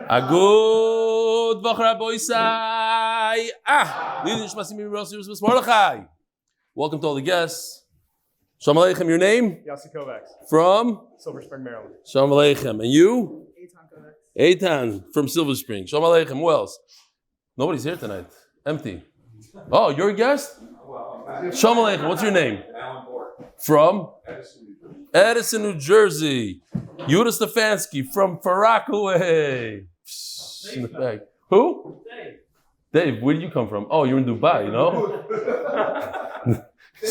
Agud Voch Raboisai. Welcome to all the guests. Shalom Aleichem, your name? Yosef from? Silver Spring, Maryland. Shalom Aleichem. And you? Eitan Eitan from Silver Spring. Shalom Aleichem. Who else? Nobody's here tonight. Empty. Oh, you're a guest? Shalom Aleichem. What's your name? From? Edison, New Jersey. Yehuda Stefansky from Far Rockaway. In the back. Who? Dave, where did you come from? Oh, you're in Dubai, you know?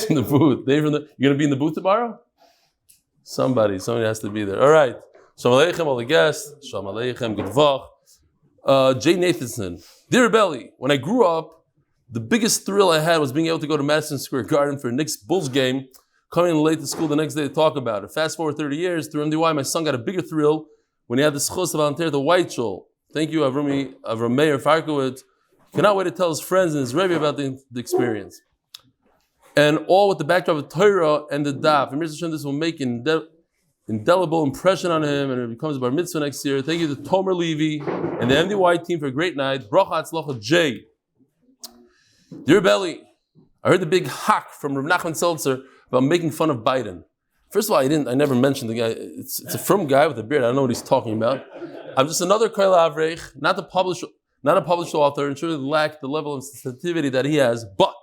In the booth. Dave, you're going to be in the booth tomorrow? Somebody has to be there. All right. Shalom Aleichem, all the guests. Shalom Aleichem, good Voch. Jay Nathanson. Dear Belly, when I grew up, the biggest thrill I had was being able to go to Madison Square Garden for a Knicks Bulls game, coming in late to school the next day to talk about it. Fast forward 30 years, through MDY, my son got a bigger thrill when he had the schus to volunteer at the White Shul. Thank you, Avram Meir Farkowitz. Cannot wait to tell his friends and his Rebbe about the experience. And all with the backdrop of Torah and the Daf. And Mr. This will make an indelible impression on him, and it becomes bar mitzvah next year. Thank you to Tomer Levy and the MDY team for a great night. Bracha Hatzlacha J. Dear Belly, I heard the big hack from Rav Nachman Seltzer about making fun of Biden. First of all, I never mentioned the guy. It's a frum guy with a beard. I don't know what he's talking about. I'm just another Koil Avrech, not a published author, and surely lack the level of sensitivity that he has. But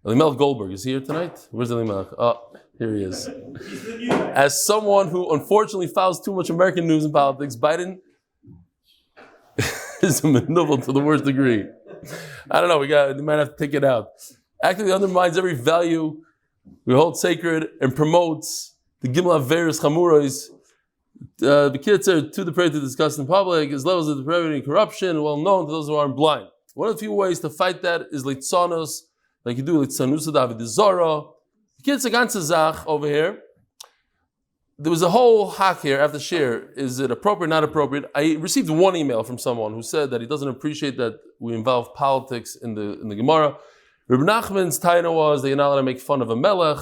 Elimelech Goldberg is he here tonight. Where's Elimelech? Oh, here he is. As someone who unfortunately follows too much American news and politics, Biden is a maneuver to the worst degree. I don't know. We might have to take it out. Actively undermines every value we hold sacred and promotes the Gimel Averis Chamuros. The kids are too depraved to discuss in public. His levels of depravity and corruption, well known to those who aren't blind. One of the few ways to fight that is Litzanos, like you do Litzanusa David Zara. The kids are ganze Zach over here. There was a whole hack here after share. Is it appropriate, not appropriate? I received one email from someone who said that he doesn't appreciate that we involve politics in the Gemara. Reb Nachman's title was that you're not allowed to make fun of a melech,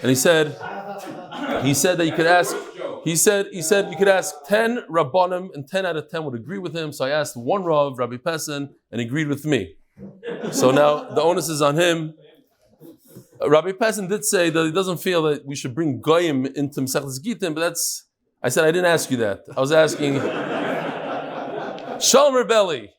and he said that you could ask. He said you could ask 10 Rabbanim, and 10 out of 10 would agree with him. So I asked one Rav, Rabbi Pessin, and he agreed with me. So now the onus is on him. Rabbi Pessin did say that he doesn't feel that we should bring Goyim into Masechtas Gittin, but I said I didn't ask you that. I was asking Shalom Rebelli.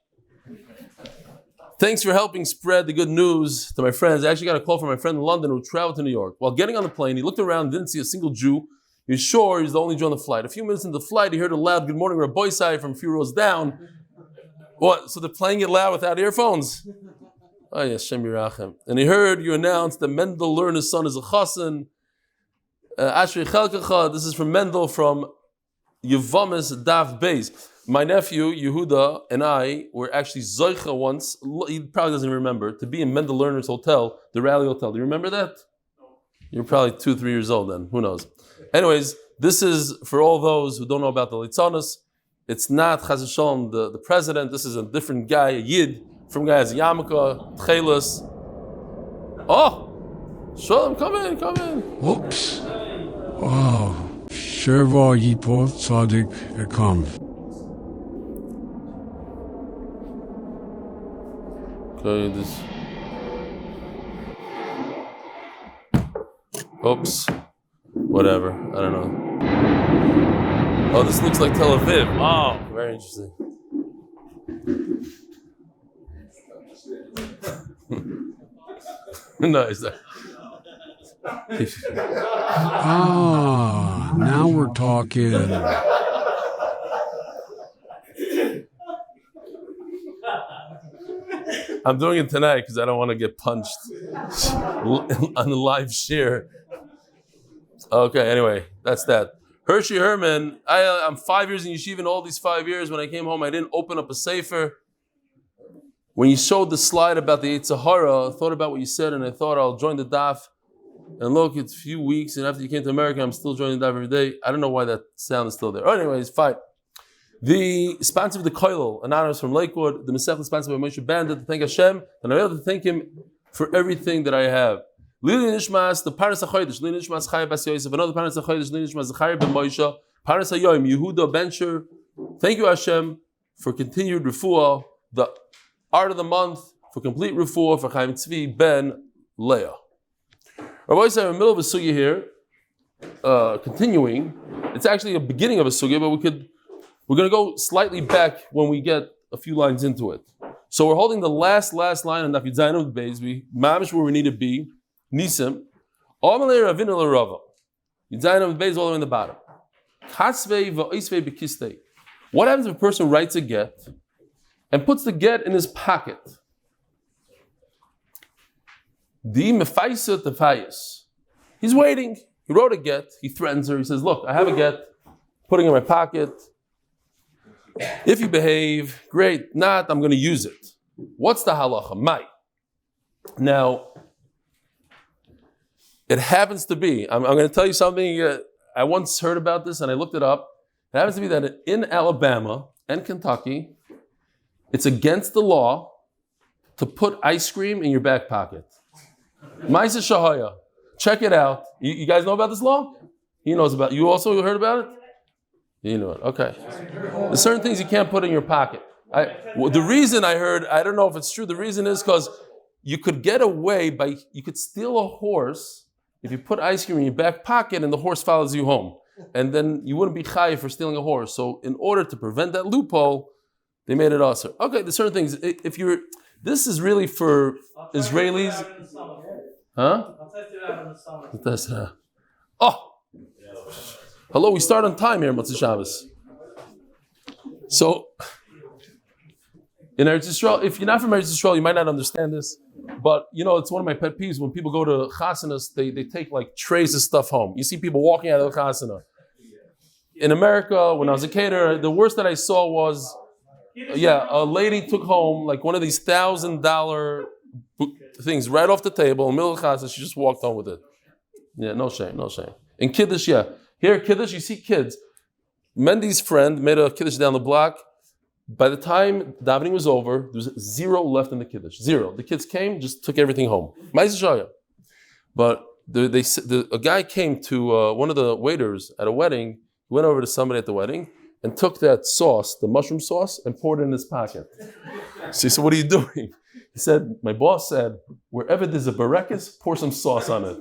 Thanks for helping spread the good news to my friends. I actually got a call from my friend in London who traveled to New York. While getting on the plane, he looked around and didn't see a single Jew. He was sure he was the only Jew on the flight. A few minutes into the flight, he heard a loud "Good morning, Rabbi Sai" from a few rows down. What? So they're playing it loud without earphones? Oh yes, Shem Yirachem. And he heard you announced that Mendel Lerner's son is a chassan. Ashrei Chelkacha. This is from Mendel from Yevamis Daf Beis. My nephew, Yehuda, and I were actually Zoicha once, he probably doesn't remember, to be in Mendel Lerner's hotel, the Raleigh Hotel. Do you remember that? You're probably 2-3 years old then. Who knows? Anyways, this is for all those who don't know about the Litzanos. It's not Chaz V'Shalom, the president. This is a different guy, a Yid, from guy as Yamaka, Tchelis. Oh! Shalom, come in. Oops. Wow. Sheva Yipo Tzadik Ekam. Okay, this. Oops. Whatever. I don't know. Oh, this looks like Tel Aviv. Oh, very interesting. Nice. Now we're talking. I'm doing it tonight because I don't want to get punched on the live share. Okay, anyway, that's that. Hershey Herman, I'm 5 years in yeshiva, and all these 5 years, when I came home, I didn't open up a sefer. When you showed the slide about the Yetzer Hara, I thought about what you said, and I thought I'll join the daf. And look, it's a few weeks, and after you came to America, I'm still joining the daf every day. I don't know why that sound is still there. Anyways, fine. The sponsor of the Koilel, anonymous from Lakewood, the Masechta sponsored by Moshe Banda, to thank Hashem, and I'm able to thank him for everything that I have. Lili Nishmas, the Paras HaChodesh, Lili Nishmas Chaya Bas Yosef, another Paras HaChodesh, Lili Nishmas Zechraya Ben Moshe, Paras HaYoim, Yehuda Benscher. Thank you, Hashem. for continued refuah, the art of the month for complete refuah for Chaim Tzvi ben Leah. Rabbi said, in the middle of a sugya here, continuing. It's actually a beginning of a sugya, but we're going to go slightly back when we get a few lines into it. So we're holding the last line on Daf Yomi Beis. We mamish where we need to be. Nisim. Amalei Ravina l'Rava. Yomi Beis all the way in the bottom. Kasvei va'isvei b'kistei. What happens if a person writes a get and puts the get in his pocket? Di mefaisa tefayis. He's waiting. He wrote a get. He threatens her. He says, "Look, I have a get. Putting it in my pocket. If you behave, great. Not, I'm going to use it." What's the halacha? Mai. Now, it happens to be. I'm going to tell you something. I once heard about this and I looked it up. It happens to be that in Alabama and Kentucky, it's against the law to put ice cream in your back pocket. Ma'aseh Shahaya. Check it out. You guys know about this law? He knows about it. You also heard about it? You know it. Okay. There's certain things you can't put in your pocket. The reason I heard, I don't know if it's true, the reason is because you could get away you could steal a horse if you put ice cream in your back pocket and the horse follows you home. And then you wouldn't be chayiv for stealing a horse. So in order to prevent that loophole, they made it also. Okay, there's certain things. This is really for Israelis. Huh? Oh! Hello, we start on time here, Motzei Shabbos. So, in Eretz Yisrael, if you're not from Eretz Yisrael, you might not understand this, but it's one of my pet peeves when people go to chasanas, they take like trays of stuff home. You see people walking out of the chasana. In America, when I was a caterer, the worst that I saw was, a lady took home like one of these $1,000 things right off the table in the middle of the chasana. She just walked home with it. Yeah, no shame. In Kiddush, Here, Kiddush, you see kids. Mendy's friend made a Kiddush down the block. By the time davening was over, there was 0 left in the Kiddush. 0. The kids came, just took everything home. But a guy came to one of the waiters at a wedding, went over to somebody at the wedding, and took that sauce, the mushroom sauce, and poured it in his pocket. So he said, "What are you doing?" He said, "My boss said, wherever there's a barakas, pour some sauce on it."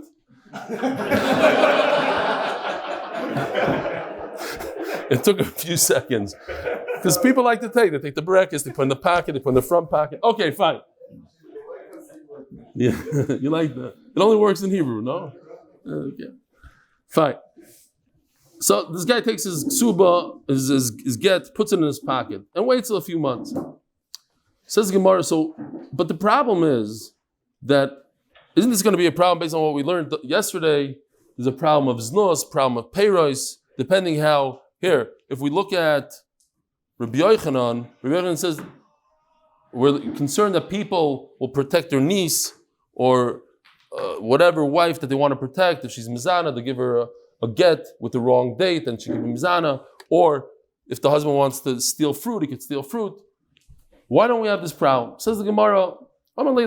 It took a few seconds. Because people like to take the barakas, they put in the pocket, they put in the front pocket. Okay, fine. Yeah, you like that. It only works in Hebrew, no? Okay. Fine. So this guy takes his ksuba, his get, puts it in his pocket, and waits a few months. Says Gemara, but the problem is that, isn't this going to be a problem based on what we learned yesterday? There's a problem of znus, problem of peiros, depending how, if we look at Rabbi Yochanan says, we're concerned that people will protect their niece or whatever wife that they want to protect. If she's mizana, they give her a get with the wrong date and she can be mizana. Or if the husband wants to steal fruit, he could steal fruit. Why don't we have this problem? Says the Gemara, nobody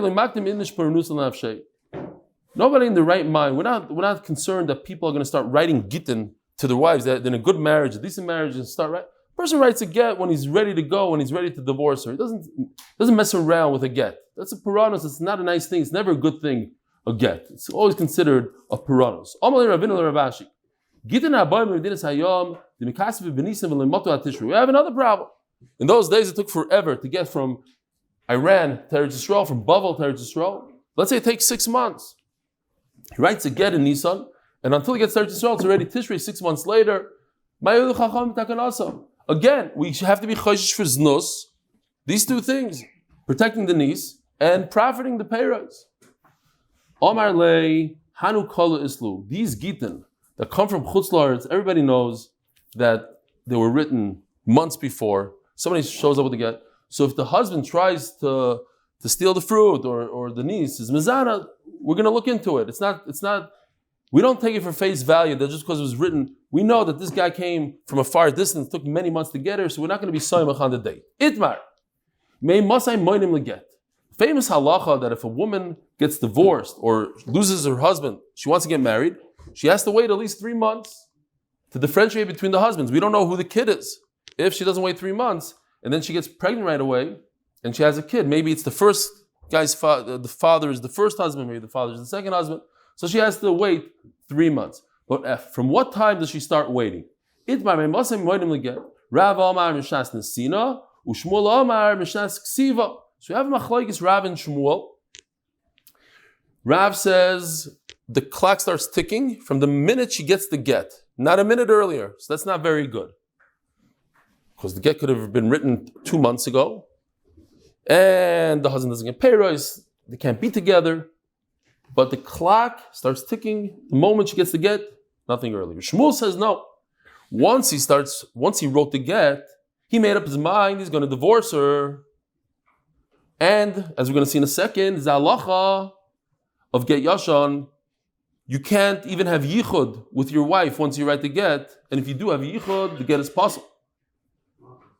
in the right mind, we're not concerned that people are going to start writing Gittin to their wives, that in a good marriage, a decent marriage, and start writing. Person writes a get when he's ready to go, when he's ready to divorce her. He doesn't mess around with a get. That's a puranos. It's not a nice thing. It's never a good thing, a get. It's always considered a puranos. We have another problem. In those days, it took forever to get from Iran to Eretz Yisrael, from Bavel to Eretz Yisrael. Let's say it takes 6 months. He writes a get in Nisan, and until he gets to Eretz Yisrael, it's already Tishrei 6 months later. Again, we have to be choshesh for znus. These 2 things, protecting the niece and profiting the peiros. Omar lei hanu kolu islu. These Gittin that come from Chutz La'aretz, everybody knows that they were written months before. Somebody shows up with the get. So if the husband tries to steal the fruit or the niece is mizana, we're going to look into it. It's not. We don't take it for face value that just because it was written, we know that this guy came from a far distance, took many months to get her, so we're not going to be soymach on the date. Itmar. May masai moinim leget. Famous halacha that if a woman gets divorced or loses her husband, she wants to get married, she has to wait at least 3 months to differentiate between the husbands. We don't know who the kid is. If she doesn't wait 3 months, and then she gets pregnant right away, and she has a kid. Maybe it's the first guy's father, the father is the first husband, maybe the father is the second husband. So she has to wait 3 months. But from what time does she start waiting? Rav Amar Mishnas Nesina, Ushmuel Amar Mishnas Ksiva. So you have Machlokes Rav and Shmuel. Rav says the clock starts ticking from the minute she gets the get, not a minute earlier. So that's not very good. Because the get could have been written 2 months ago, and the husband doesn't get pay rise, they can't be together. But the clock starts ticking the moment she gets the get, nothing earlier. Shmuel says no. Once he wrote the get, he made up his mind, he's going to divorce her. And, as we're going to see in a second, the halacha of get yashan, you can't even have yichud with your wife once you write the get. And if you do have yichud, the get is possible.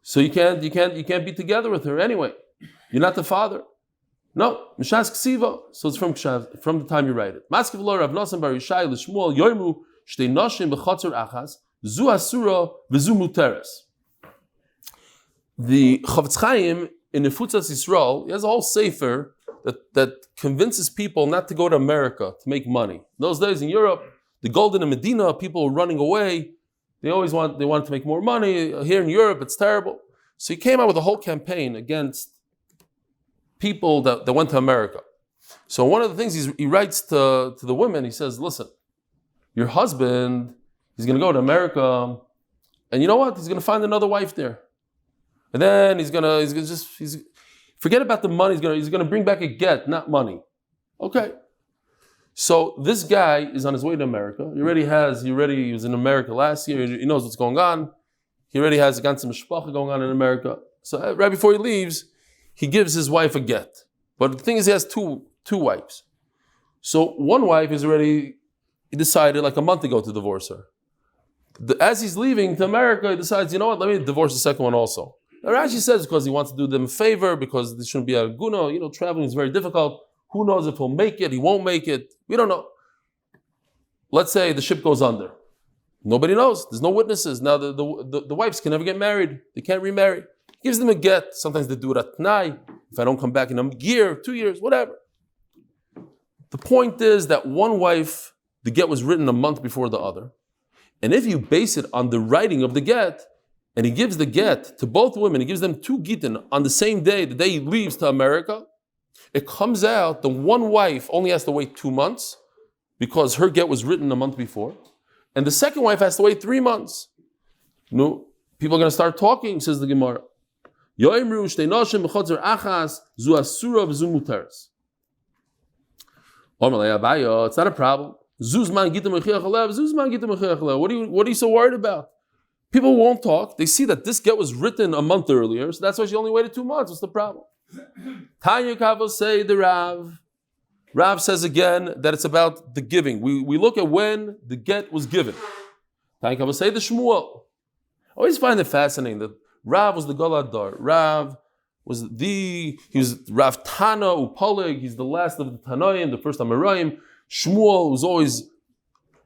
So you can't be together with her anyway. You're not the father. No, Mishas Ksiva. So it's from the time you write it. Maskiv lo Rav Nosson bar Yishai l'Shmuel yoimu shtei noshim b'chatzor achas zu asura v'zu muteres. The Chavetz Chaim in Nefutzas Yisrael, he has a whole sefer that convinces people not to go to America to make money. In those days in Europe, the Golden in Medina, people were running away. They wanted to make more money. Here in Europe, it's terrible. So he came out with a whole campaign against people that went to America. So one of the things he writes to the women, he says, listen, your husband, he's going to go to America, and you know what? He's going to find another wife there. And then he's forget about the money. He's going to bring back a get, not money. Okay. So this guy is on his way to America. He was in America last year. He knows what's going on. He already has a ganze mishpacha going on in America. So right before he leaves, he gives his wife a get. But the thing is, he has two wives. So one wife he decided like a month ago to divorce her. As he's leaving to America, he decides, you know what, let me divorce the second one also. Now Rashi says because he wants to do them a favor, because this shouldn't be a guna, traveling is very difficult. Who knows if he'll make it, he won't make it. We don't know. Let's say the ship goes under. Nobody knows. There's no witnesses. Now the wives can never get married. They can't remarry. He gives them a get. Sometimes they do it at night. If I don't come back in a year, 2 years, whatever. The point is that one wife, the get was written a month before the other. And if you base it on the writing of the get, and he gives the get to both women, he gives them 2 Gittin on the same day, the day he leaves to America, it comes out the one wife only has to wait 2 months because her get was written a month before. And the second wife has to wait 3 months. No, people are going to start talking, says the Gemara. It's not a problem. What are you so worried about? People won't talk. They see that this get was written a month earlier, so that's why she only waited 2 months. What's the problem? Tanya Kavos say the Rav. Rav says again that it's about the giving. We look at when the get was given. Tanya Kavos say the Shmuel. I always find it fascinating that Rav was the Galadar. Rav was he was Rav Tana Upolig. He's the last of the Tanoim, the first Amoraim. Shmuel was always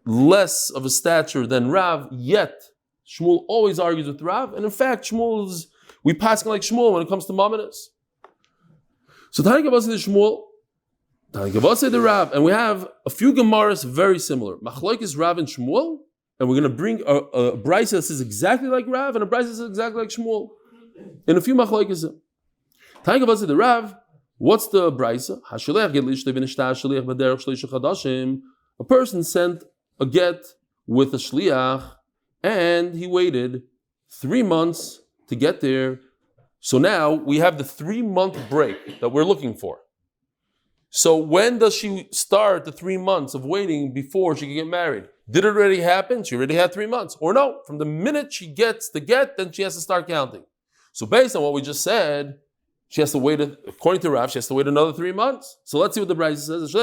less of a stature than Rav, yet Shmuel always argues with Rav, and in fact, we pass like Shmuel when it comes to Mamanis. So Tani Gavasi the Shmuel, Tani Gavasi the Rav, and we have a few Gemaras very similar. Machlokes Rav and Shmuel, and we're going to bring a brisa that says exactly like Rav, and a brisa that says exactly like Shmuel. In a few Machlokes. Tani Gavasi the Rav, what's the brisa? A person sent a get with a shliach, and he waited 3 months to get there. So now we have the 3-month break that we're looking for. So when does she start the 3 months of waiting before she can get married? Did it already happen? She already had 3 months. Or no, from the minute she gets the get, then she has to start counting. So based on what we just said, she has to wait, according to Rav, she has to wait another 3 months. So let's see what the Brisa says.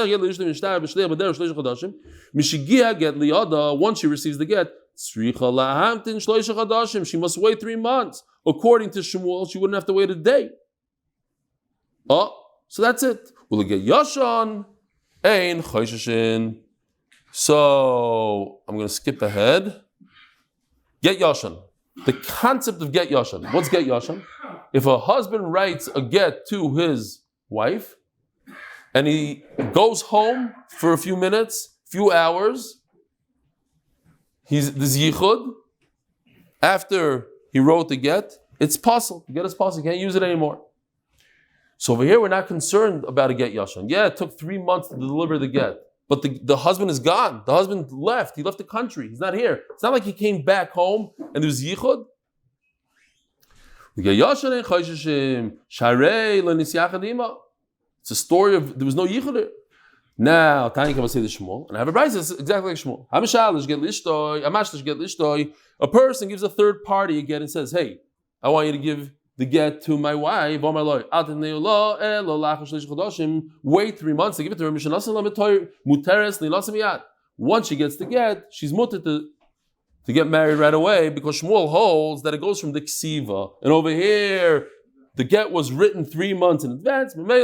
Once she receives the get, she must wait 3 months. According to Shmuel, she wouldn't have to wait a day. Oh, so that's it. Will it get Yashan? Ein Chosheshin. So I'm going to skip ahead. Get Yashan. The concept of get Yashan. What's get Yashan? if a husband writes a get to his wife, and he goes home for a few minutes, few hours, this yichud, after he wrote the get, it's possible. The get is possible. You can't use it anymore. So over here, we're not concerned about a get yashan. Yeah, it took 3 months to deliver the get, but the husband is gone. The husband left. He left the country. He's not here. It's not like he came back home and there was yichud. It's a story of there was no yichud there. Now, Tanya can say the Shmuel, and I have a brayz that's exactly like Shmuel. A person gives a third party a get and says, "Hey, I want you to give the get to my wife, or my lawyer. Wait 3 months to give it to her. Once she gets the get, she's mutter to get married right away, because Shmuel holds that it goes from the ksiva. And over here, the get was written 3 months in advance. Again,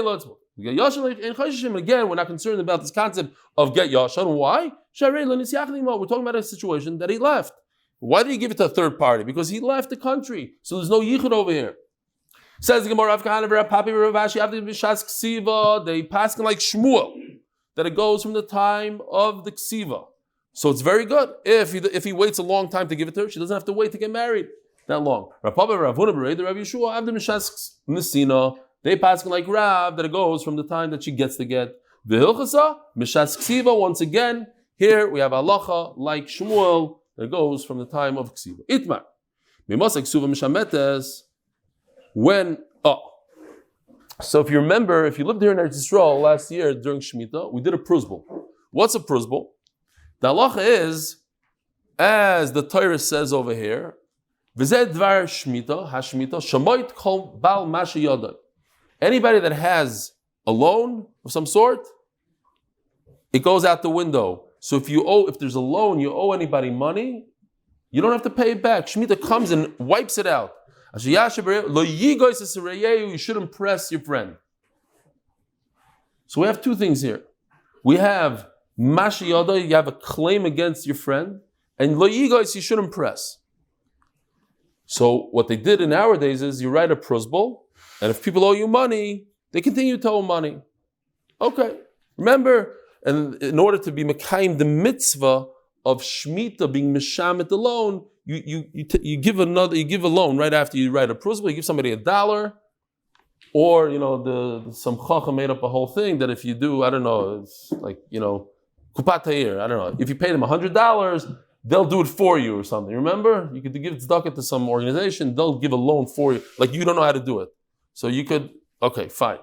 we're not concerned about this concept of get yashan. Why? We're talking about a situation that he left. Why did he give it to a third party? Because he left the country. So there's no yichud over here. Says the Gemara, they pass like Shmuel, that it goes from the time of the ksiva. So it's very good. If he waits a long time to give it to her, she doesn't have to wait to get married that long. They pass like Rav, that it goes from the time that she gets the get. Once again, here we have halacha like Shmuel, that goes from the time of ksiva. Itmar. So if you remember, if you lived here in Eretz Yisrael last year during Shemitah, we did a pruzbul. What's a pruzbul? The halacha is, as the Torah says over here, V'zeh dvar Shemitah, hashmitah, shamoit kol bal masha yodai. Anybody that has a loan of some sort, it goes out the window. So if there's a loan, you owe anybody money, you don't have to pay it back. Shemitah comes and wipes it out. You should impress your friend. So we have two things here. We have Masha Yoda, you have a claim against your friend, and Lo Yigois, you should impress. So what they did in our days is you write a pruzbul, and if people owe you money, they continue to owe money. Okay. Remember, and in order to be mekayim the mitzvah of Shemitah being mishamet alone, you give a loan right after you write a pruzbul. You give somebody $1, or some chacham made up a whole thing that if you do, I don't know, it's like kupat hayir, I don't know. If you pay them $100, they'll do it for you or something. Remember, you could give tzedakah to some organization, they'll give a loan for you. Like you don't know how to do it, so you could. Okay, fine.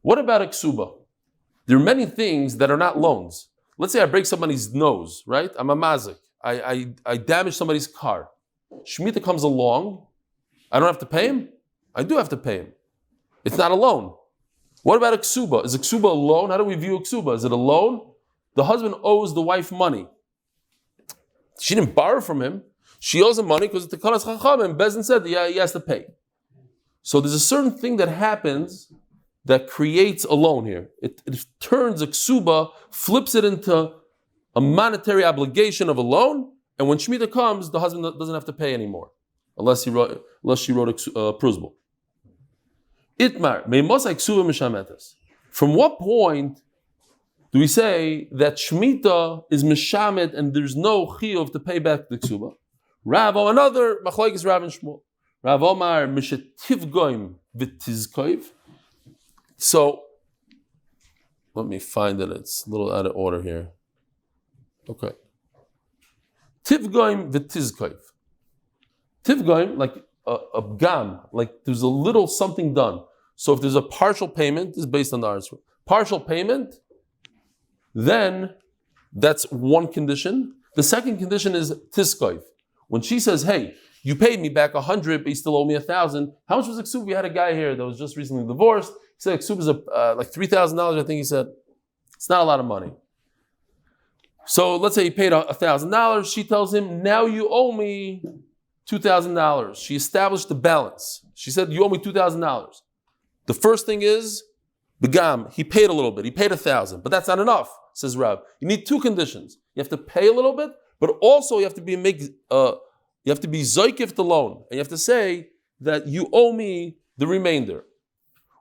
What about a ksuba? There are many things that are not loans. Let's say I break somebody's nose, right? I'm a mazik. I damage somebody's car. Shemitah comes along. I don't have to pay him? I do have to pay him. It's not a loan. What about a ksuba? Is a ksuba a loan? How do we view a ksuba? Is it a loan? The husband owes the wife money. She didn't borrow from him. She owes him money because the Tekanas Chacham and Bezdin said that he has to pay. So there's a certain thing that happens that creates a loan here. It turns a ksuba, flips it into a monetary obligation of a loan, and when Shemitah comes, the husband doesn't have to pay anymore, unless she wrote a pruzbul. Itmar, meimosai ksuba mishametas. From what point do we say that Shemitah is mishamet and there's no chiyuv to pay back the ksuba? Rav, another machlokes Rav and Shmuel. Rav Omar mishetivgoim v'tizkoiv. So, let me find it. It's a little out of order here. Okay. Tivgoim v'tizkoiv. Tivgoim, like a gam, like there's a little something done. So if there's a partial payment, this is based on the arts. Partial payment, then that's one condition. The second condition is tizkoiv. When she says, hey, you paid me back 100, but you still owe me 1,000. How much was the ksuba? We had a guy here that was just recently divorced. He said ksuba is like $3,000, I think he said. It's not a lot of money. So let's say he paid $1,000. She tells him, now you owe me $2,000. She established the balance. She said, you owe me $2,000. The first thing is, begam, he paid a little bit. He paid 1,000, but that's not enough, says Rav. You need two conditions. You have to pay a little bit, but also you have to be zoykif the loan. And you have to say that you owe me the remainder.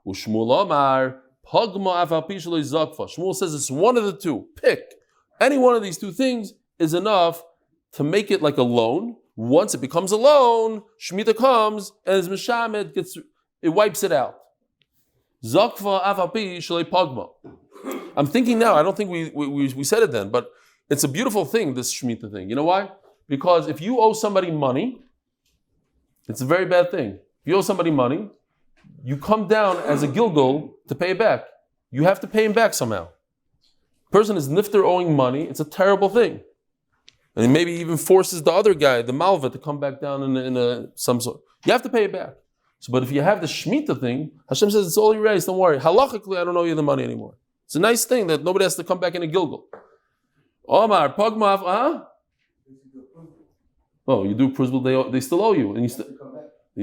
Ushmuel Omar, Pagma Afal Pi Shelo Zakfa. Shmuel says it's one of the two. Pick. Any one of these two things is enough to make it like a loan. Once it becomes a loan, Shemitah comes and as Mishamed it wipes it out. Zakfa Afal Pi Shelo Pagma. I'm thinking now, I don't think we said it then, but it's a beautiful thing, this Shemitah thing. You know why? Because if you owe somebody money, it's a very bad thing. If you owe somebody money, you come down as a Gilgal to pay it back. You have to pay him back somehow. Person is nifter owing money, it's a terrible thing. And he maybe even forces the other guy, the Malva, to come back down in some sort. You have to pay it back. So, but if you have the Shemitah thing, Hashem says it's all erased, don't worry. Halachically, I don't owe you the money anymore. It's a nice thing that nobody has to come back in a Gilgal. Omar, Pagma, Oh, you do Pruzbul, they still owe you. And you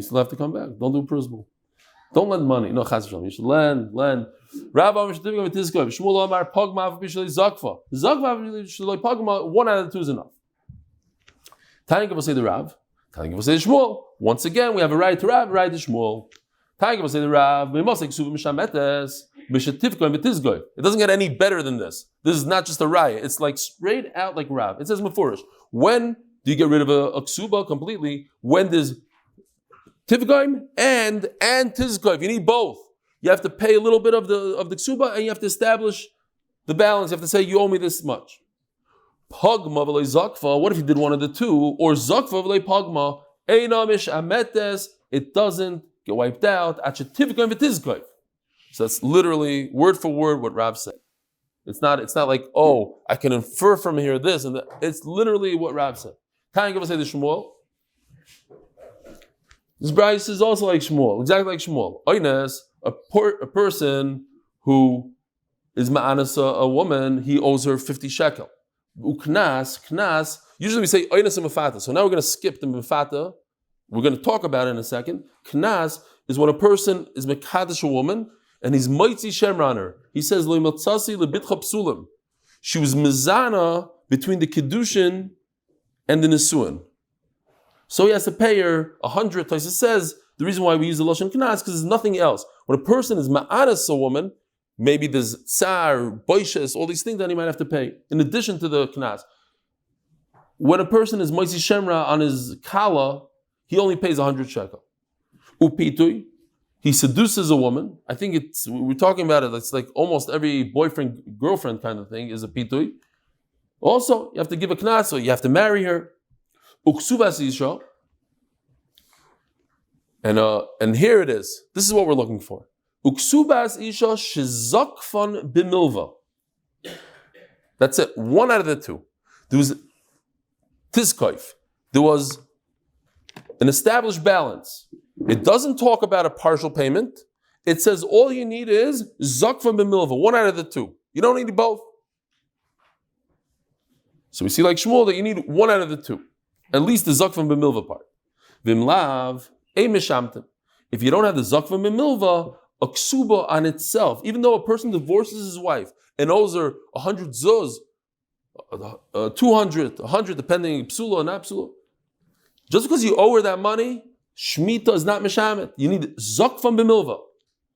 still have to come back. Don't do Pruzbul. Don't lend money. No, Chas V'Shalom. You should lend. Rabbi, Shmuel Omar, Pagma, Zakfa. Zakfa, Pagma, one out of the two is enough. Tanya will say the Rav. Tanya will say the Shmuel. Once again, we have a right to Rav, a right to Shmuel. Tanya will say the Rav. It doesn't get any better than this. This is not just a raya. It's like straight out like Rav. It says Mefurish. When do you get rid of a ksuba completely? When there's tivgoim and tizgoim. You need both. You have to pay a little bit of the ksuba and you have to establish the balance. You have to say you owe me this much. Pagma v'lei zakfa. What if you did one of the two? Or zakfa v'lei pagma. Einamish ametes. It doesn't get wiped out. Acha tivgoim v'tizgoim. So that's literally word for word what Rav said. It's not like, oh, I can infer from here this and that. It's literally what Rav said. Can I say the Shmuel? This Bryce is also like Shmuel, exactly like Shmuel. Oynes, a person who is ma'anasa, a woman, he owes her 50 shekel. Knas, usually we say oynes and mefata. So now we're going to skip the mefata. We're going to talk about it in a second. Knas is when a person is mekadesh a woman, and he's moitzi shemra on her. He says, Lo matzasi lebitcha psulim. She was mizana between the kedushin and the nesuin. So he has to pay her 100. It says the reason why we use the lashon knas because there's nothing else. When a person is ma'anas a woman, maybe there's tsar, boishes, all these things that he might have to pay in addition to the knas. When a person is moitzi shemra on his kala, he only pays 100 shekel. Upitui. He seduces a woman. I think we're talking about it. It's like almost every boyfriend, girlfriend kind of thing is a pitui. Also, you have to give a knas, so you have to marry her. Uksubas isha. And here it is. This is what we're looking for. Uksubas isha shizakfan bimilva. That's it. One out of the two. There was tizkoif. There was an established balance. It doesn't talk about a partial payment. It says all you need is zakfa b'milva, one out of the two. You don't need both. So we see like Shmuel that you need one out of the two. At least the zakfa b'milva part. Vimlav, ei mishamtem. If you don't have the zakfa b'milva, a ksuba on itself, even though a person divorces his wife and owes her 100 zuz, 200, 100, depending psula or not psula, just because you owe her that money, Shemitah is not mishamet. You need zok from b'milva.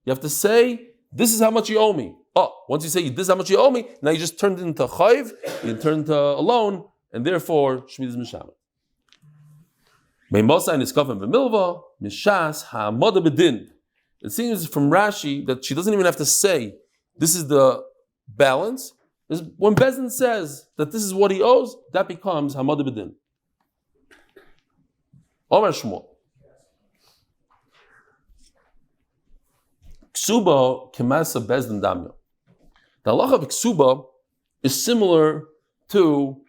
You have to say, this is how much you owe me. Oh, once you say, this is how much you owe me, now you just turned it into chayv, you turned into a loan, and therefore, Shemitah is mishamet. Meimosa and iskaf and b'milva, mishas ha'amada b'din. It seems from Rashi that she doesn't even have to say, this is the balance. When Bezdin says that this is what he owes, that becomes ha'amada b'din. Omar Shmuel. Ksuba kemasa bezdin damya. The halacha of ksuba is similar to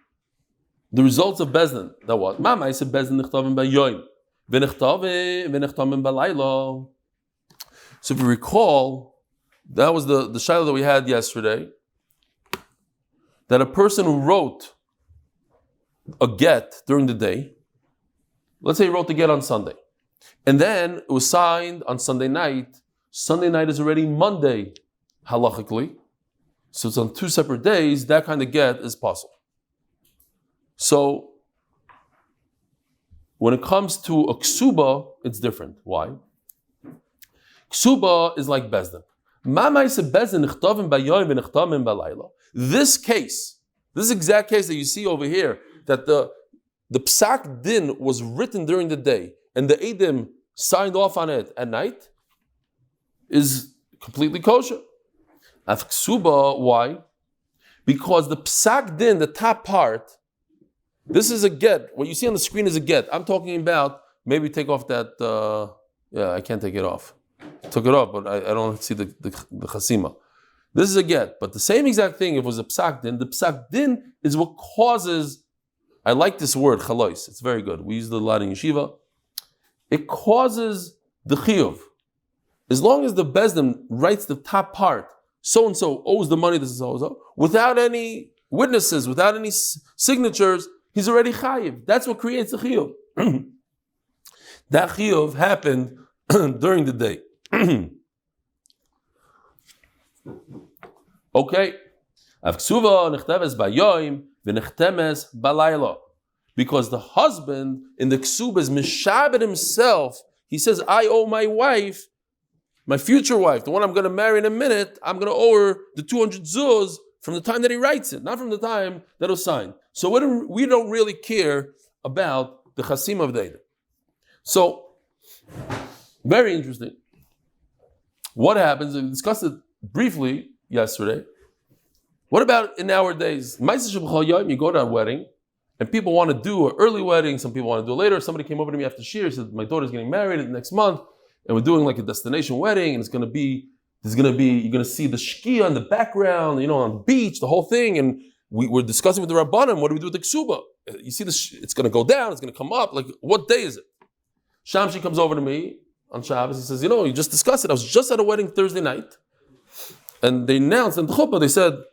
the results of bezdin. That what? Mama is bezdin nichtavim b'yoyim, v'nichtavim b'layla. So if you recall, that was the shayla that we had yesterday. That a person who wrote a get during the day, let's say he wrote the get on Sunday, and then it was signed on Sunday night. Sunday night is already Monday, halachically. So it's on two separate days, that kind of get is possible. So, when it comes to a ksuba, it's different. Why? Ksuba is like Bezdin. This case, this exact case that you see over here, that the psak din was written during the day and the edim signed off on it at night, is completely kosher. Af ksuba, why? Because the psak din, the top part, this is a get. What you see on the screen is a get. I'm talking about, maybe take off that, I can't take it off. Took it off, but I don't see the chasima. This is a get, but the same exact thing, if it was a psak din, the psak din is what causes, I like this word, chalois, it's very good. We use it a lot in yeshiva. It causes the chiyuv. As long as the bezdin writes the top part, so-and-so owes the money, this is so-and-so, without any witnesses, without any signatures, he's already chayiv. That's what creates the chiyuv. That chiyuv happened during the day. Okay. Because the husband in the ksuba is mishabed himself. He says, I owe my wife, my future wife, the one I'm going to marry in a minute, I'm going to owe her the 200 zuz from the time that he writes it, not from the time that it was signed. So we don't really care about the chasim of the Eid. So, very interesting. What happens, we discussed it briefly yesterday. What about in our days? You go to a wedding, and people want to do an early wedding, some people want to do it later. Somebody came over to me after Shir, said, my daughter's getting married next month, and we're doing like a destination wedding, and you're going to see the shkia in the background, on the beach, the whole thing, and we're discussing with the Rabbanim, what do we do with the ksuba? You see it's going to go down, it's going to come up, like what day is it? Shamshi comes over to me on Shabbos, he says, you just discussed it, I was just at a wedding Thursday night, and they announced in the chuppah, they said,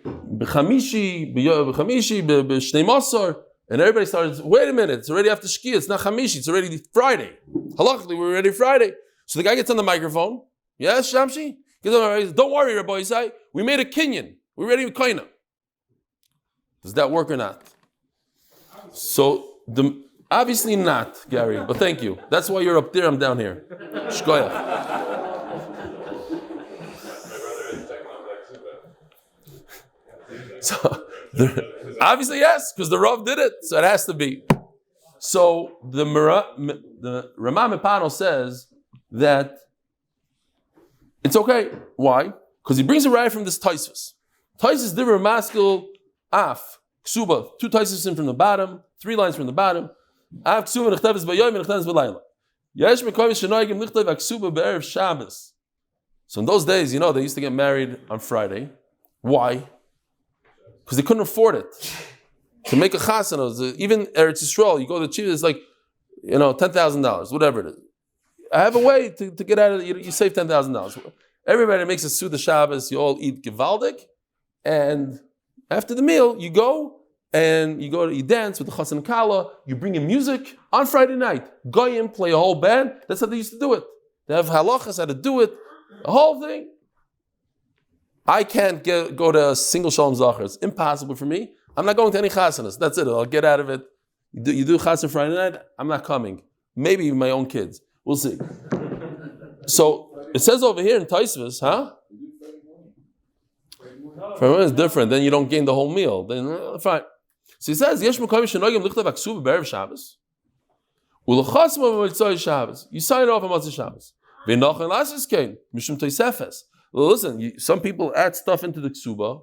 B'chamishi, b'shnei masar, and everybody started, wait a minute, it's already after Shkia, it's not Chamishi, it's already Friday. Halachically, we're already Friday. So the guy gets on the microphone, yes, Shamshi? Don't worry, Rabbi Yisai, we made a kinyan, we're ready with koina. Does that work or not? So, obviously not, Gary, but thank you. That's why you're up there, I'm down here. Shkoyach. So, obviously yes, because the Rav did it, so it has to be. So the Ramah Mepano says that it's okay. Why? Because he brings a raya from this Taisvus. Taisvus divrei maskil af ksuba, 2 Taisvusim from the bottom, 3 lines from the bottom. Af ksuba nechteves b'yom and nechteves b'layla. Yesh mekoyim shenoigim lichtev aksuba be'erev Shabbos. So in those days, they used to get married on Friday. Why? Because they couldn't afford it. To make a chasana, even Eretz Yisrael, you go to the chief, it's like, $10,000, whatever it is. I have a way to get out of it, you save $10,000. Everybody makes a Suda Shabbos, you all eat Givaldik, and after the meal, you dance with the Chassan and Kala, you bring in music on Friday night. Goyim play a whole band, that's how they used to do it. They have halachas, how to do it, the whole thing. I can't go to a single Shalom Zachar. It's impossible for me. I'm not going to any chasanas. That's it. I'll get out of it. You do chasan Friday night, I'm not coming. Maybe my own kids. We'll see. So it says over here in Taisvus, Friday is different. Then you don't gain the whole meal. Then fine. So he says, Yesh Mekoyim Shenogim Lichtav Aksuba B'erev Shabbos. Ulachasma B'Mitzvah Shabbos. You sign it off on Matzah Shabbos. V'Nochin Lasis Kein Mishum Toisefes. Listen, some people add stuff into the ksuba,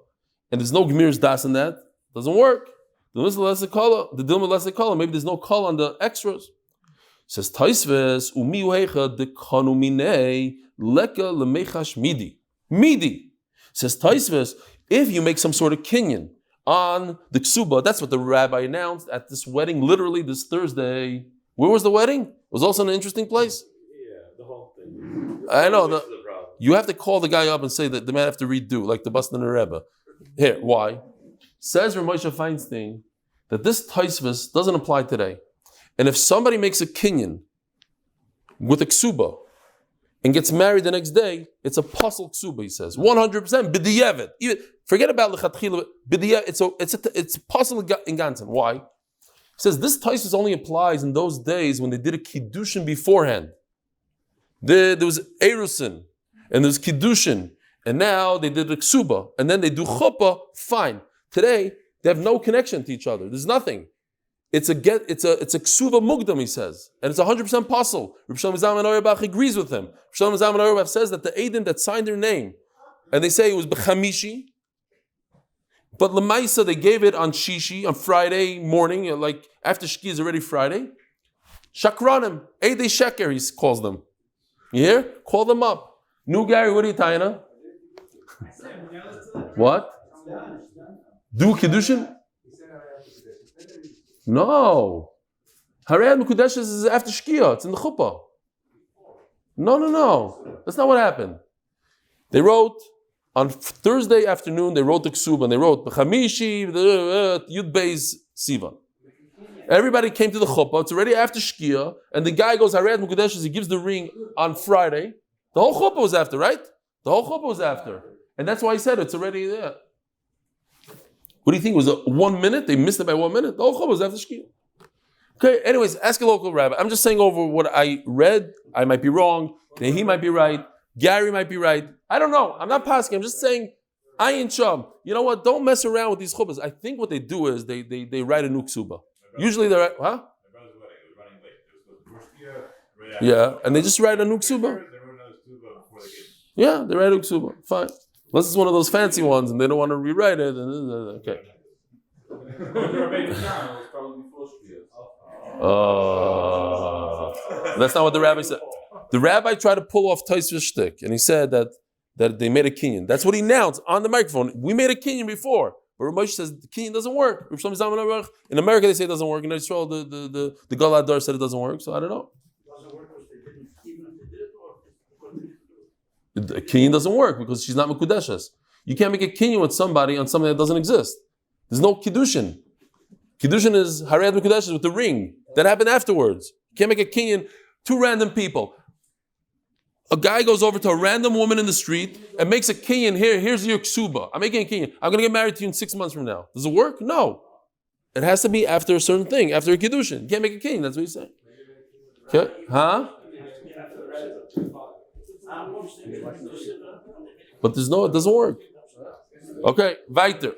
and there's no Gemir's das in that. Doesn't work. The Dilma Leslie Kala, maybe there's no call on the extras. Says Taisves, Umi Uhecha de Kanumine Leka Lemechash Midi. Midi. Says Taisves, if you make some sort of kinyan on the ksuba, that's what the rabbi announced at this wedding, literally this Thursday. Where was the wedding? It was also an interesting place. Yeah, the whole thing. I know. You have to call the guy up and say that the man have to redo, like the Boston Rebbe. Here, why? Says Rav Moshe Feinstein that this Taisvus doesn't apply today. And if somebody makes a kinyan with a ksuba and gets married the next day, it's a puzzle ksuba, he says. 100% b'diyevet. Forget about lechatchila. B'diyevet. It's a puzzle in Gansen. Why? says this Taisus only applies in those days when they did a Kiddushin beforehand. There was Erusin, and there's Kiddushin, and now they did a Ksuba, and then they do Chuppah, fine. Today, they have no connection to each other. There's nothing. It's a Ksuba Mugdam, he says, and it's 100% possible. Reb Shalom Zalman Auerbach agrees with him. Reb Shalom Zalman Auerbach says that the Eidim that signed their name, and they say it was B'chamishi, but Lemaisa, they gave it on Shishi, on Friday morning, like after Shki is already Friday. Shakranim, Eidei Sheker, he calls them. You hear? Call them up. New Gary, what are you tying on? What? Do Kiddushin? No. Harei Mekudeshes is after Shkia. It's in the chuppah. No. That's not what happened. They wrote, on Thursday afternoon, they wrote the Ksuba, and they wrote, B'chamishi, Amud Beis, Sivan. Everybody came to the chuppah. It's already after Shkia, and the guy goes, Harei Mekudeshes, he gives the ring on Friday. The whole chuppah was after, right? The whole chuppah was after. And that's why he said it's already there. What do you think? Was it 1 minute? They missed it by 1 minute? The whole chuppah was after Shkia. Okay, anyways, ask a local rabbi. I'm just saying over what I read. I might be wrong. He might be right. Gary might be right. I don't know. I'm not passing. I'm just saying, Ayin Sham. You know what? Don't mess around with these chuppahs. I think what they do is they write a new ksuba. Usually they're right. Huh? Yeah, and they just write a new ksuba. Yeah, they write a ksuba. Fine. Unless it's one of those fancy ones and they don't want to rewrite it. Okay. That's not what the rabbi said. The rabbi tried to pull off Taisva's shtick, and he said that they made a kinyan. That's what he announced on the microphone. We made a kinyan before, but Moshe says the kinyan doesn't work. In America they say it doesn't work. In Israel the Gol Adar said it doesn't work. So I don't know. The kinyan doesn't work because she's not mekudeshes. You can't make a kinyan with somebody on something that doesn't exist. There's no kiddushin. Kiddushin is harayat mekudeshes with the ring. That happened afterwards. You can't make a kinyan. Two random people. A guy goes over to a random woman in the street and makes a kinyan. Here's your ksuba. I'm making a kinyan. I'm going to get married to you in 6 months from now. Does it work? No. It has to be after a certain thing, after a kiddushin. You can't make a kinyan. That's what he's saying. Okay? Huh? But it doesn't work. Okay, weiter.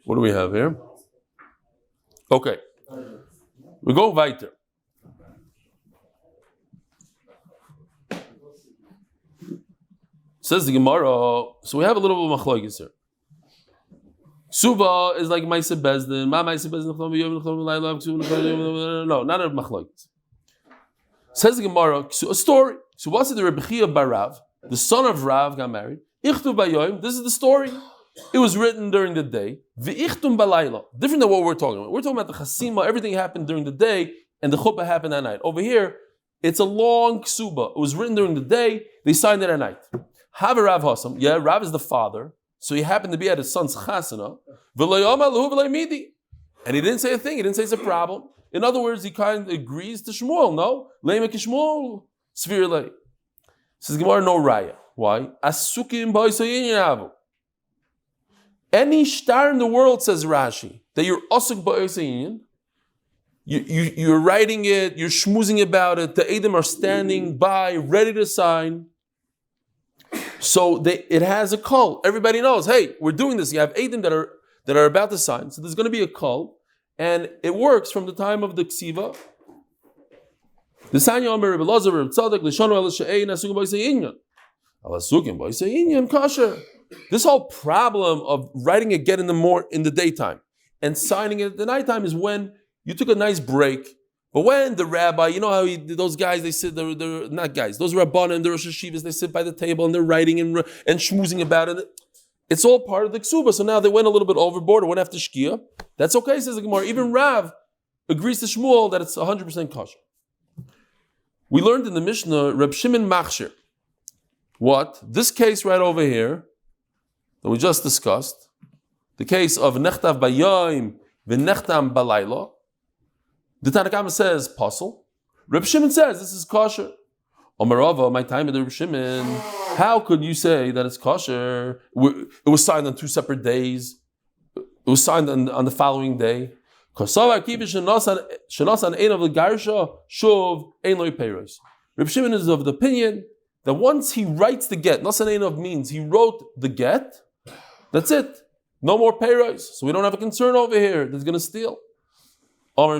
What do we have here? Okay. We go weiter. Says the Gemara, so we have a little bit of machlokes here. Suba is like Ma'aseh Bezdin. Ma Ma'aseh Bezdin. No, not a machlokes. Says the Gemara, a story. So what's it? The Rebbe bar Rav, the son of Rav, got married. Ichtu bayoyim. This is the story. It was written during the day. V'ichtum balayla. Different than what we're talking about. We're talking about the chasima. Everything happened during the day, and the chuppah happened at night. Over here, it's a long ksuba. It was written during the day. They signed it at night. Have a Rav Hasam. Yeah, Rav is the father. So he happened to be at his son's chasana. And he didn't say a thing. He didn't say it's a problem. In other words, he kind of agrees to Shmuel. No? Leimek Shmuel. Svir lei. Says Gemara, no raya. Why? Asukim ba'isayin yavu. Any star in the world, says Rashi, that you're asuk ba'isayin, you're writing it, you're schmoozing about it, the Edom are standing by, ready to sign. So it has a call. Everybody knows, hey, we're doing this. You have Edom that are about to sign. So there's going to be a call. And it works from the time of the ksiva. The Sanya Omer Rebbe Lazar Rebbe Tzadok Lishonu El She'ei Nasukim B'Yisayinyan. Al Asukim B'Yisayinyan Kasher. This whole problem of writing a get in the daytime and signing it at the nighttime is when you took a nice break. But when the rabbi, you know how those guys, they sit, they're not guys, those rabbanim and the Rosh Hashivas, they sit by the table and they're writing and schmoozing about it. It's all part of the ksuba. So now they went a little bit overboard, or went after shkia. That's okay, says the Gemara. Even Rav agrees to Shmuel that it's 100% kosher. We learned in the Mishnah, Reb Shimon Machshir. What? This case right over here, that we just discussed, the case of Nechtav Bayayim v'Nechtam Balayla, the Tanakh says, Pasul. Reb Shimon says, this is kosher. Omarava, my time at the Reb Shimon. How could you say that it's kosher? It was signed on 2 separate days. It was signed on the following day. Reb Shimon is of the opinion that once he writes the get, nasan ein of means he wrote the get, that's it. No more peiros. So we don't have a concern over here that's going to steal. So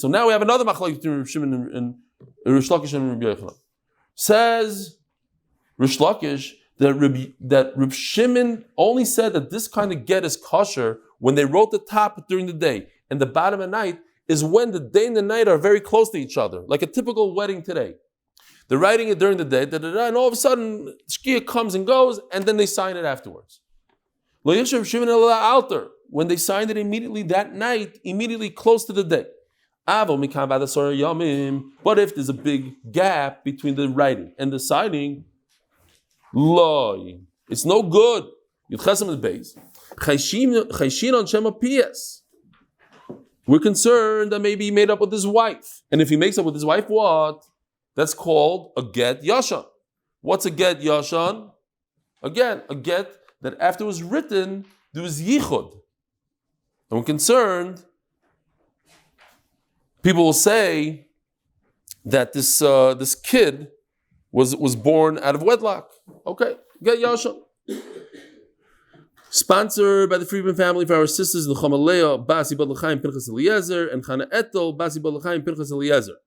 now we have another machlokes between Reb Shimon and Rish Lakish and Rabbi Yochanan. Says Rish Lakish that Reb Shimon only said that this kind of get is kosher when they wrote the top during the day and the bottom at night is when the day and the night are very close to each other, like a typical wedding today. They're writing it during the day, and all of a sudden Shkia comes and goes, and then they sign it afterwards. When they signed it immediately that night, immediately close to the day. But if there's a big gap between the writing and the signing, it's no good. We're concerned that maybe he made up with his wife. And if he makes up with his wife, what? That's called a get yashan. What's a get yashan? Again, a get that after it was written, there was yichud. And we're concerned, people will say that this kid was born out of wedlock. Okay, get yashan. Sponsored by the Friedman family for our sisters נחama Leah, Basi Bad L'chaim Pנחas Eliezer, and Chana Etel, Basi Bad L'chaim Pנחas Eliezer.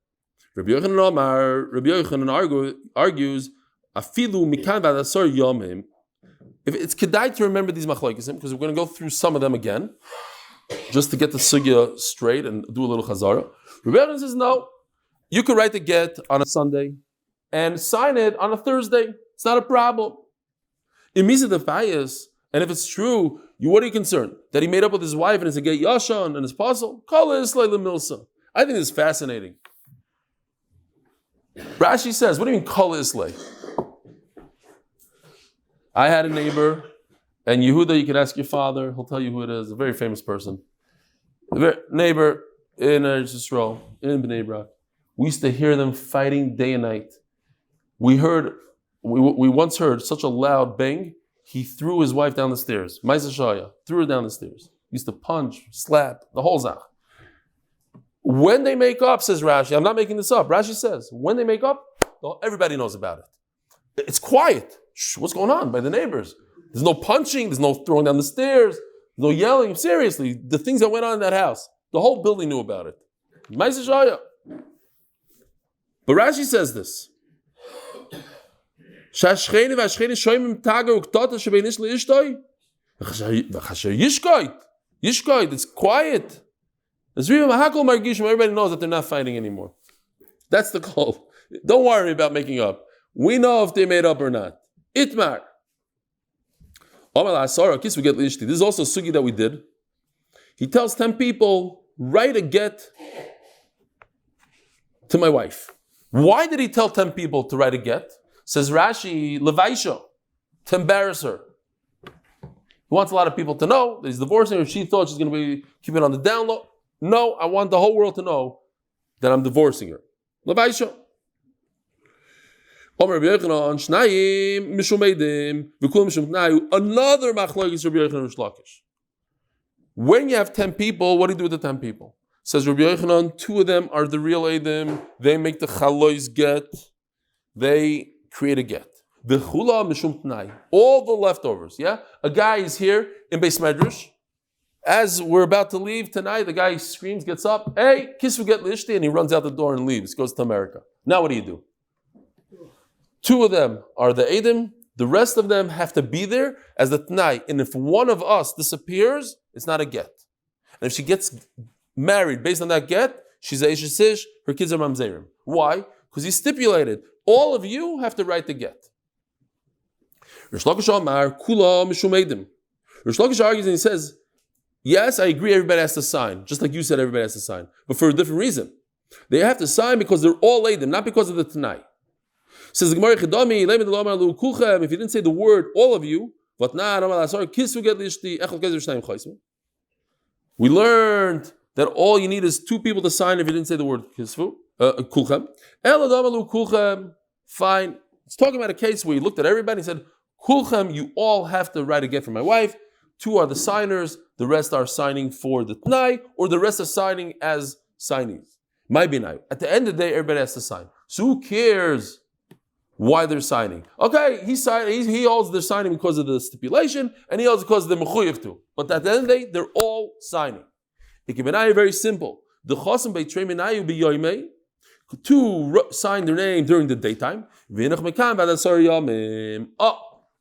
Rabbi Yochanan argues, Afilu mikan v'adasor yomim. If it's kedai to remember these machlokes, because we're going to go through some of them again, just to get the sugya straight and do a little chazara. Rabbi Yochanan says, no, you could write the get on a Sunday and sign it on a Thursday. It's not a problem. In Misa the Fayas, and if it's true, what are you concerned? That he made up with his wife and it's a get yashan and his puzzle? Kol islay l'milsa. I think this is fascinating. Rashi says, what do you mean kol islay? I had a neighbor, and Yehuda, you can ask your father, he'll tell you who it is, a very famous person. A neighbor in Eretz Yisrael, in Bnei Brak. We used to hear them fighting day and night. We once heard such a loud bang, he threw his wife down the stairs. Ma'aseh Shaya, threw her down the stairs. He used to punch, slap, the whole zach. When they make up, says Rashi, I'm not making this up, Rashi says, when they make up, everybody knows about it. It's quiet. What's going on by the neighbors? There's no punching, there's no throwing down the stairs, no yelling. Seriously, the things that went on in that house, the whole building knew about it. Ma'aseh Shaya. But Rashi says this. It's quiet. Everybody knows that they're not fighting anymore. That's the call. Don't worry about making up. We know if they made up or not. Itmar. This is also a sugi that we did. He tells 10 people, write a get to my wife. Why did he tell 10 people to write a get? Says Rashi, levaisha, to embarrass her. He wants a lot of people to know that he's divorcing her. She thought she's going to be keeping it on the down low. No, I want the whole world to know that I'm divorcing her. Levaisha. Another machlokes Rabbi Yochanan and Rish Lakish. When you have 10 people, what do you do with the 10 people? Says Rabbi Yochanan, 2 of them are the real Eidim. They make the chalois get. They create a get. All the leftovers, yeah? A guy is here in Beis Medrash. As we're about to leave tonight, the guy screams, gets up, hey, kiss get lishti, and he runs out the door and leaves, goes to America. Now what do? 2 of them are the Eidim. The rest of them have to be there as the T'nai. And if one of us disappears, it's not a get. And if she gets married based on that get, she's a Ishisish, her kids are Mamzerim. Why? Because he stipulated, all of you have to write the get. Rish Lakish Amar, Kula Mishum Eidim. Rish Lakish argues and he says, yes, I agree, everybody has to sign. Just like you said, everybody has to sign. But for a different reason. They have to sign because they're all Eidim, not because of the T'nai. Says the Gemara, if you didn't say the word, all of you, we learned that all you need is 2 people to sign if you didn't say the word kisfu. Kulchem. Ela damalu kulchem. Fine. It's talking about a case where he looked at everybody and said, Kulchem, you all have to write a get for my wife. 2 are the signers, the rest are signing for the Tnai, or the rest are signing as signees. Might be Tnai. At the end of the day, everybody has to sign. So who cares why they're signing? Okay, he holds they're signing because of the stipulation, and he holds because they're mechuyev too. But at the end of the day, they're all signing. Ikibinai, very simple. The chosim beitrei minayu biyoymei, 2 sign their name during the daytime.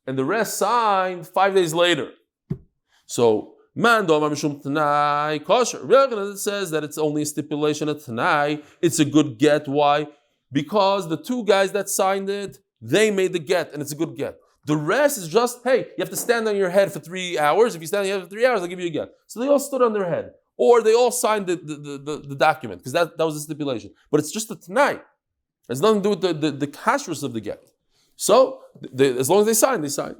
And the rest signed 5 days later. So, it says that it's only a stipulation of Tanai. It's a good get. Why? Because the 2 guys that signed it, they made the get, and it's a good get. The rest is just, hey, you have to stand on your head for 3 hours. If you stand on your head for 3 hours, I'll give you a get. So they all stood on their head. Or they all signed the document, because that was the stipulation. But it's just a Tanai. It has nothing to do with the kashrus of the get. So, as long as they sign, they sign.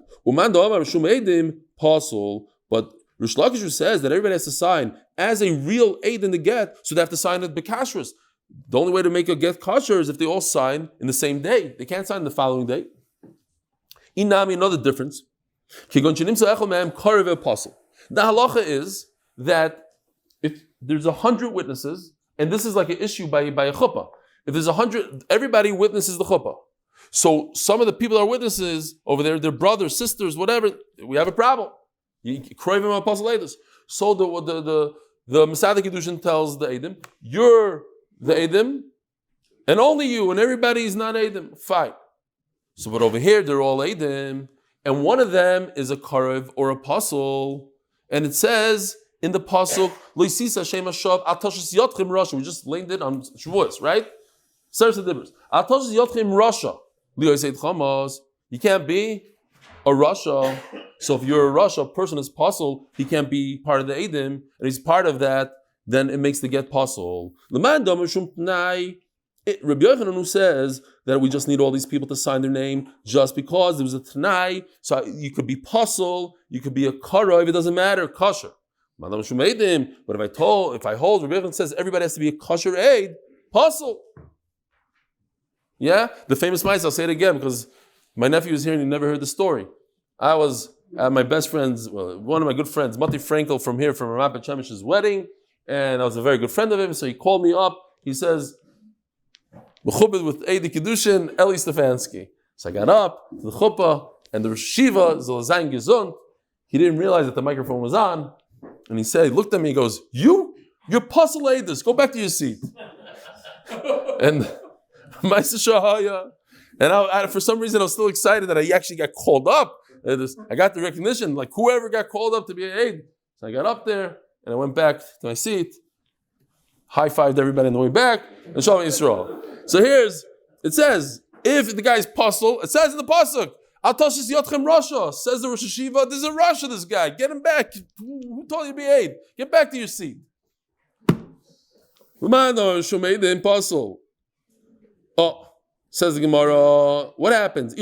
But Rish Lakish says that everybody has to sign as a real aid in the get, so they have to sign it bekashrus. The only way to make a get kosher is if they all sign in the same day. They can't sign the following day. Inami, another difference. The halacha is that if there's 100 witnesses, and this is like an issue by a chuppah. If there's 100, everybody witnesses the chuppah. So some of the people that are witnesses over there, their brothers, sisters, whatever, we have a problem. So the Masada Kiddushin tells the Eidim, you're the Eidim, and only you, and everybody is not Eidim. Fine. So but over here, they're all Eidim, and one of them is a Karev or apostle, and it says in the pasuk, we just leaned it on Shavuos, right? You can't be a Rasha. So if you're a Rasha, a person is pasul, he can't be part of the Eidim, and he's part of that, then it makes the get pasul. Rabbi Yochanan, who says that we just need all these people to sign their name just because there was a Tanai, so you could be pasul, you could be a Karov, it doesn't matter, kosher. But if I hold, Rabbi Yochanan says everybody has to be a kosher aid, pasul. Yeah? The famous mice, I'll say it again because my nephew was here and he never heard the story. I was at my best friend's, one of my good friends, Mati Frankel from here, from Ramat Chemish's wedding, and I was a very good friend of him, so he called me up. He says, "Mechubed with Eidi Kiddushin, Eli Stefansky." So I got up to the chuppah, and the Shiva, Zolazayin Gesund, he didn't realize that the microphone was on, and he said, he looked at me, he goes, you're Pasul Eidus, go back to your seat. And and for some reason I was still excited that I actually got called up. I got the recognition, like whoever got called up to be an aide. So I got up there and I went back to my seat, high-fived everybody on the way back, and Shalom Yisrael. So it says, if the guy's pasul, it says in the pasuk, Atashis Yotchem Rasha, says the Rosh Hashiva, this is a Rasha, this guy, get him back. Who told you to be aide? Get back to your seat. Oh. Says the Gemara, what happens?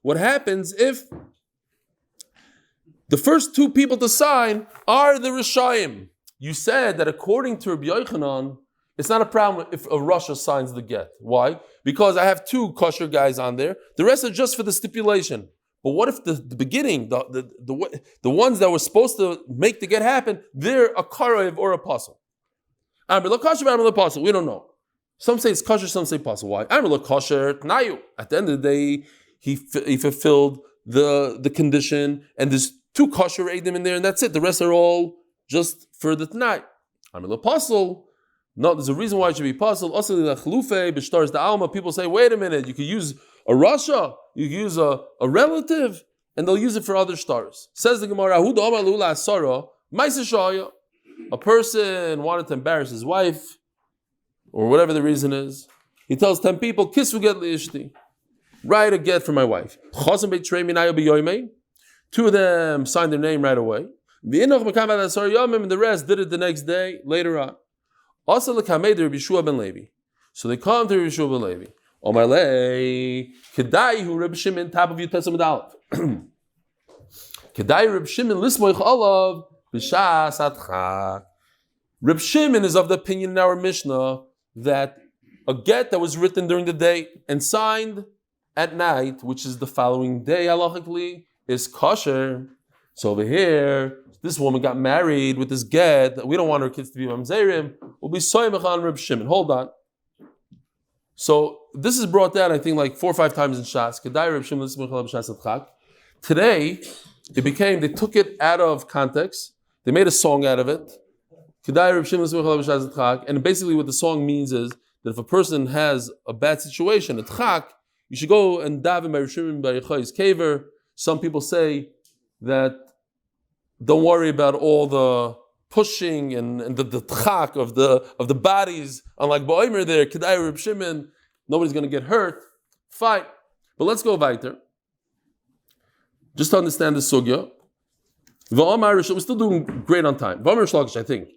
What happens if the first 2 people to sign are the Rishayim? You said that according to Rabbi Yochanan, it's not a problem if a Rasha signs the get. Why? Because I have 2 kosher guys on there. The rest are just for the stipulation. But what if the beginning, the ones that were supposed to make the get happen, they're a karev or a apostle? We don't know. Some say it's kosher, some say pasul. Why? I'm a kosher tnayu. At the end of the day, he fulfilled the condition, and there's 2 kosher eidim in there, and that's it. The rest are all just for the tnai. I'm a pasul. No, there's a reason why it should be pasul. Also, the chalufe b'shtars the alma. People say, wait a minute, you could use a rasha, you could use a relative, and they'll use it for other stars. Says the Gemara, a person wanted to embarrass his wife, or whatever the reason is, he tells 10 people, "Kisu get liishti, write a get for my wife." 2 of them signed their name right away. And the rest did it the next day, later on. Also, so they come to Refuah ben Levi. Omalei, Kedai Reb Shimon, top of Yutes Amud Aleph. Kedai Reb Shimon lismoich olav b'shas atcha. Reb Shimon is of the opinion in our Mishnah that a get that was written during the day and signed at night, which is the following day, halachically, is kosher. So over here, this woman got married with this get. We don't want her kids to be mamzerim. We'll be soymech on Reb Shimon. Hold on. So this is brought down, I think, like 4 or 5 times in Shas. Kedai Reb Shimon l'smech al b'shas adchak. Today, they took it out of context. They made a song out of it. Kedai Reb Shimon l'smech al b'shas adchak. And basically what the song means is that if a person has a bad situation, adchak, you should go and daven by Reb Shimon by Yechoy's kaver. Some people say that don't worry about all the pushing and the tchak of the bodies. Unlike Ba'omer there, Kedai Reb Shimon, nobody's going to get hurt. Fine. But let's go weiter. Just to understand the sugya. We're still doing great on time. V'amar Shlakish, I think.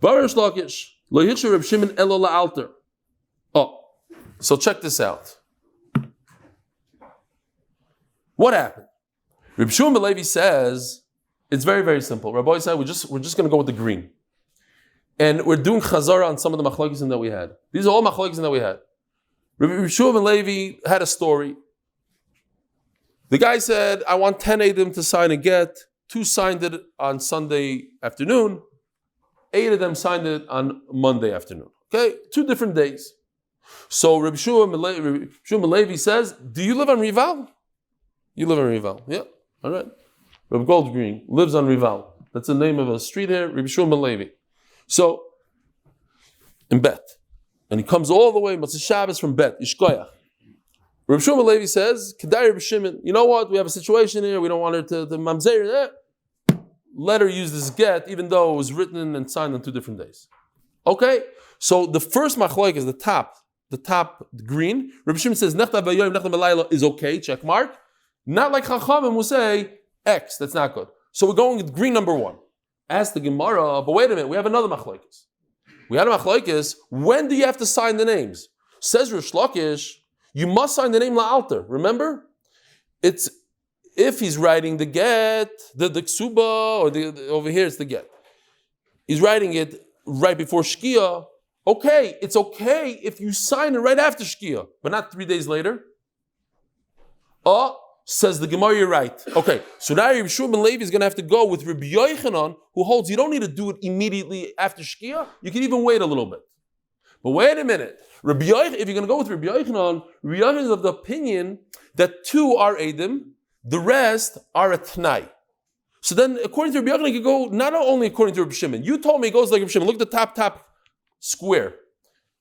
V'amar Shlakish, lo yichshu Reb Shimon elo la'alter. Oh, so check this out. What happened? Reb Shimon Levi says, it's very, very simple. Rabbi said, we're just going to go with the green. And we're doing chazara on some of the machlokes that we had. These are all machlokes that we had. Reb Shimon Levi had a story. The guy said, I want 10 Eidim to sign a get. 2 signed it on Sunday afternoon. 8 of them signed it on Monday afternoon. Okay? 2 different days. So Reb Shimon Levi says, do you live on Rival? You live on Rival. Yeah. All right. Reb Goldgreen lives on Rival. That's the name of a street here, Reb Shimon Levi. So, in Bet. And he comes all the way, Motzei Shabbos from Bet, Ishkoyach. Reb Shimon Levi says, Kedai Reb Shimon, you know what? We have a situation here, we don't want her to mamzer. Let her use this get, even though it was written and signed on 2 different days. Okay? So the first machloek is the top green. Reb Shimon says, Nechta v'yoyim, Nechta v'layla is okay, check mark. Not like Chachamim will say, X, that's not good. So we're going with green number 1. Ask the Gemara, but wait a minute, we have another machlokes. We had a machlokes, when do you have to sign the names? Says Rish Lakish, you must sign the name la'alter. Remember? It's if he's writing the get, the ksuba, or over here it's the get. He's writing it right before Shkia. Okay, it's okay if you sign it right after Shkia, but not 3 days later. Says the Gemara, you're right. Okay, so now Reb Shimon Levi is going to have to go with Rabbi Yochanan, who holds you don't need to do it immediately after Shkia. You can even wait a little bit. But wait a minute. If you're going to go with Rabbi Yochanan is of the opinion that 2 are Eidim, the rest are a Tnai. So then, according to Rabbi Yochanan, you can go not only according to Rabbi Shimon. You told me it goes like Rabbi Shimon. Look at the top square.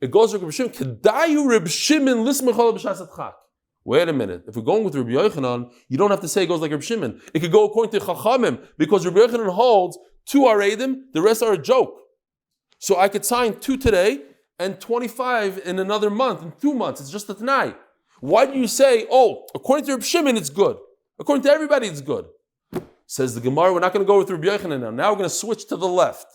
It goes like Rabbi Shimon. Kedayu Rabbi Shimon lismechol b'shas adchak. Wait a minute. If we're going with Rabbi Yochanan, you don't have to say it goes like Rabbi Shimon. It could go according to Chachamim, because Rabbi Yochanan holds 2 are Eidim, the rest are a joke. So I could sign 2 today and 25 in another month, in 2 months. It's just a Tanai. Why do you say, according to Rabbi Shimon, it's good? According to everybody, it's good. Says the Gemara, we're not going to go with Rabbi Yochanan now. Now we're going to switch to the left.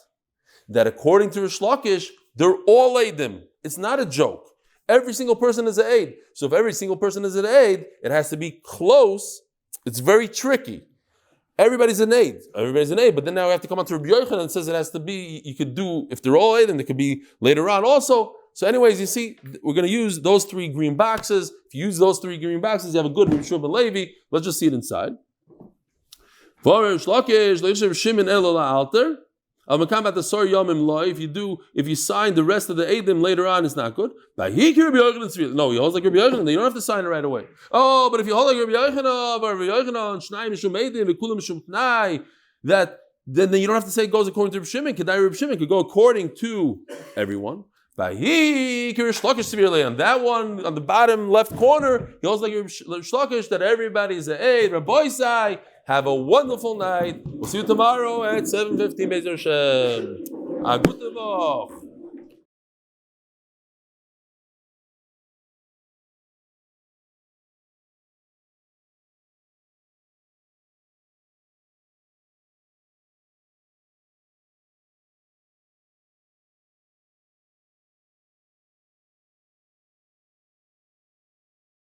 That according to Rish Lakish, they're all Eidim. It's not a joke. Every single person is an aid. So if every single person is an aid, it has to be close. It's very tricky. Everybody's an aid. But then now we have to come on to Rabbi Yochanan and says it has to be, you could do, if they're all aid, and it could be later on also. So anyways, you see, we're going to use those 3 green boxes. If you use those 3 green boxes, you have a good Reb Shimon Levi. Let's just see it inside. If you sign the rest of the Eidim later on, it's not good. No, he holds like Rabbi Yochanan. You don't have to sign it right away. But if you hold like Rabbi Yochanan, that then you don't have to say it goes according to Rabbi Shimon. Kedai Rabbi Shimon could go according to everyone. On that one, on the bottom left corner, he holds like Rabbi Shlokish that everybody is an Eid. Rabbi Sai, have a wonderful night. We'll see you tomorrow at 7:50. Be'ez Hashem. A gute Voch.